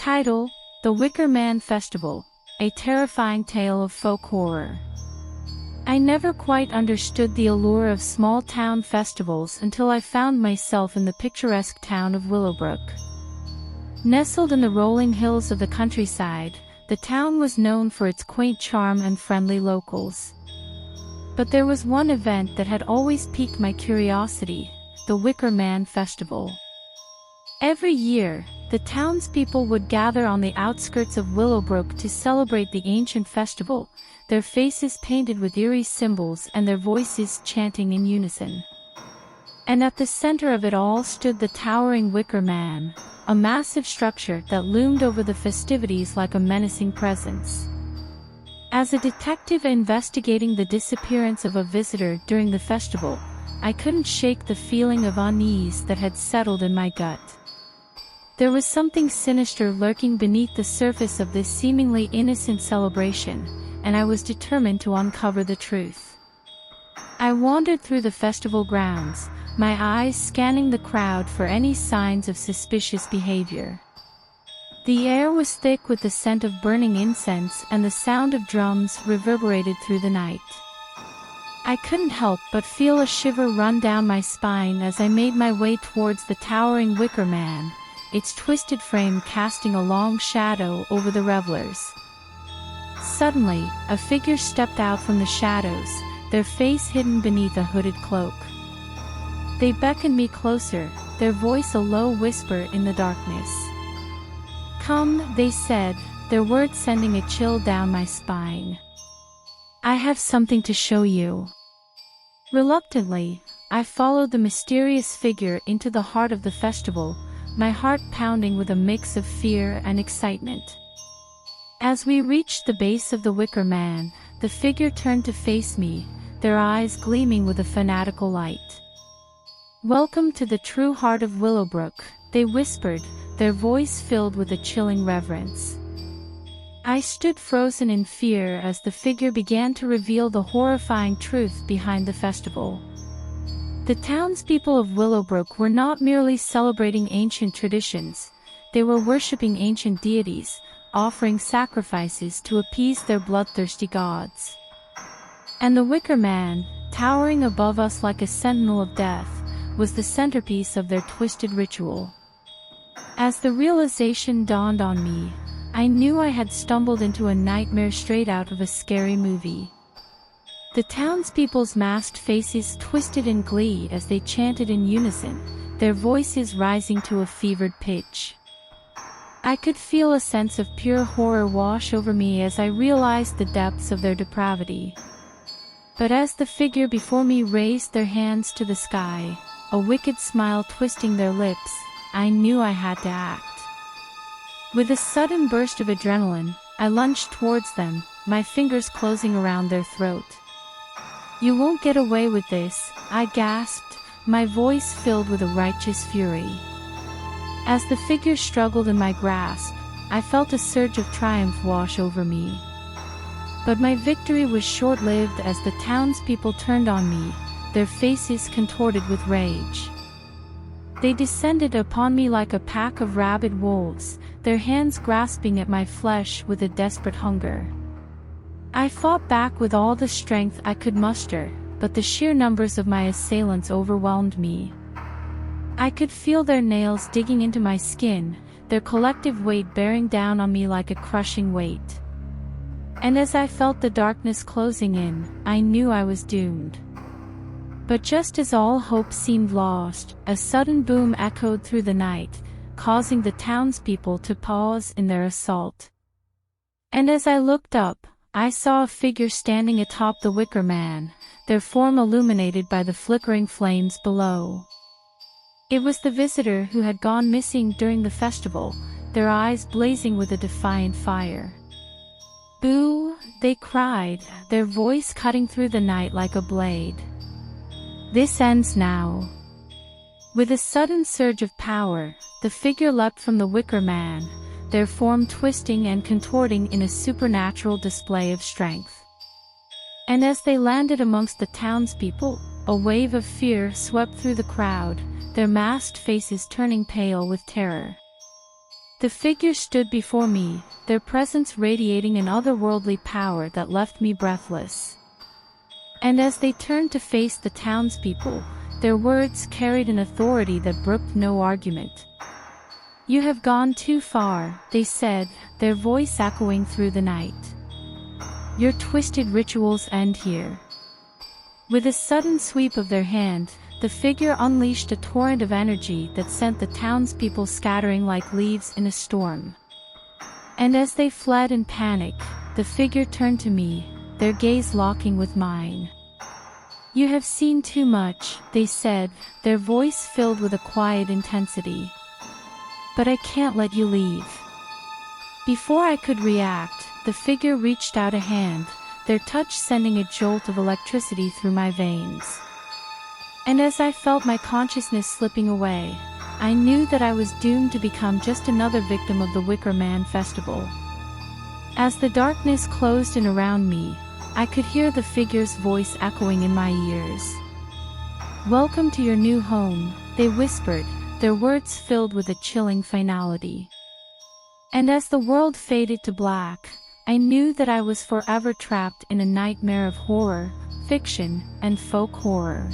Title: The Wicker Man Festival, a terrifying tale of folk horror. I never quite understood the allure of small-town festivals until I found myself in the picturesque town of Willowbrook. Nestled in the rolling hills of the countryside, the town was known for its quaint charm and friendly locals. But there was one event that had always piqued my curiosity: the Wicker Man Festival. Every year, the townspeople would gather on the outskirts of Willowbrook to celebrate the ancient festival, their faces painted with eerie symbols and their voices chanting in unison. And at the center of it all stood the towering Wicker Man, a massive structure that loomed over the festivities like a menacing presence. As a detective investigating the disappearance of a visitor during the festival, I couldn't shake the feeling of unease that had settled in my gut. There was something sinister lurking beneath the surface of this seemingly innocent celebration, and I was determined to uncover the truth. I wandered through the festival grounds, my eyes scanning the crowd for any signs of suspicious behavior. The air was thick with the scent of burning incense, and the sound of drums reverberated through the night. I couldn't help but feel a shiver run down my spine as I made my way towards the towering Wicker Man, its twisted frame casting a long shadow over the revelers. Suddenly, a figure stepped out from the shadows, their face hidden beneath a hooded cloak. They beckoned me closer, their voice a low whisper in the darkness. "Come," they said, their words sending a chill down my spine. "I have something to show you." Reluctantly, I followed the mysterious figure into the heart of the festival, my heart pounding with a mix of fear and excitement. As we reached the base of the Wicker Man, the figure turned to face me, their eyes gleaming with a fanatical light. "Welcome to the true heart of Willowbrook," they whispered, their voice filled with a chilling reverence. I stood frozen in fear as the figure began to reveal the horrifying truth behind the festival. The townspeople of Willowbrook were not merely celebrating ancient traditions, they were worshipping ancient deities, offering sacrifices to appease their bloodthirsty gods. And the Wicker Man, towering above us like a sentinel of death, was the centerpiece of their twisted ritual. As the realization dawned on me, I knew I had stumbled into a nightmare straight out of a scary movie. The townspeople's masked faces twisted in glee as they chanted in unison, their voices rising to a fevered pitch. I could feel a sense of pure horror wash over me as I realized the depths of their depravity. But as the figure before me raised their hands to the sky, a wicked smile twisting their lips, I knew I had to act. With a sudden burst of adrenaline, I lunged towards them, my fingers closing around their throat. "You won't get away with this," I gasped, my voice filled with a righteous fury. As the figure struggled in my grasp, I felt a surge of triumph wash over me. But my victory was short-lived as the townspeople turned on me, their faces contorted with rage. They descended upon me like a pack of rabid wolves, their hands grasping at my flesh with a desperate hunger. I fought back with all the strength I could muster, but the sheer numbers of my assailants overwhelmed me. I could feel their nails digging into my skin, their collective weight bearing down on me like a crushing weight. And as I felt the darkness closing in, I knew I was doomed. But just as all hope seemed lost, a sudden boom echoed through the night, causing the townspeople to pause in their assault. And as I looked up, I saw a figure standing atop the Wicker Man, their form illuminated by the flickering flames below. It was the visitor who had gone missing during the festival, their eyes blazing with a defiant fire. "Boo!" they cried, their voice cutting through the night like a blade. "This ends now." With a sudden surge of power, the figure leapt from the Wicker Man, their form twisting and contorting in a supernatural display of strength. And as they landed amongst the townspeople, a wave of fear swept through the crowd, their masked faces turning pale with terror. The figures stood before me, their presence radiating an otherworldly power that left me breathless. And as they turned to face the townspeople, their words carried an authority that brooked no argument. "You have gone too far," they said, their voice echoing through the night. "Your twisted rituals end here." With a sudden sweep of their hand, the figure unleashed a torrent of energy that sent the townspeople scattering like leaves in a storm. And as they fled in panic, the figure turned to me, their gaze locking with mine. "You have seen too much," they said, their voice filled with a quiet intensity. "But I can't let you leave." Before I could react, the figure reached out a hand, their touch sending a jolt of electricity through my veins. And as I felt my consciousness slipping away, I knew that I was doomed to become just another victim of the Wicker Man Festival. As the darkness closed in around me, I could hear the figure's voice echoing in my ears. "Welcome to your new home," they whispered, their words filled with a chilling finality. And as the world faded to black, I knew that I was forever trapped in a nightmare of horror, fiction, and folk horror.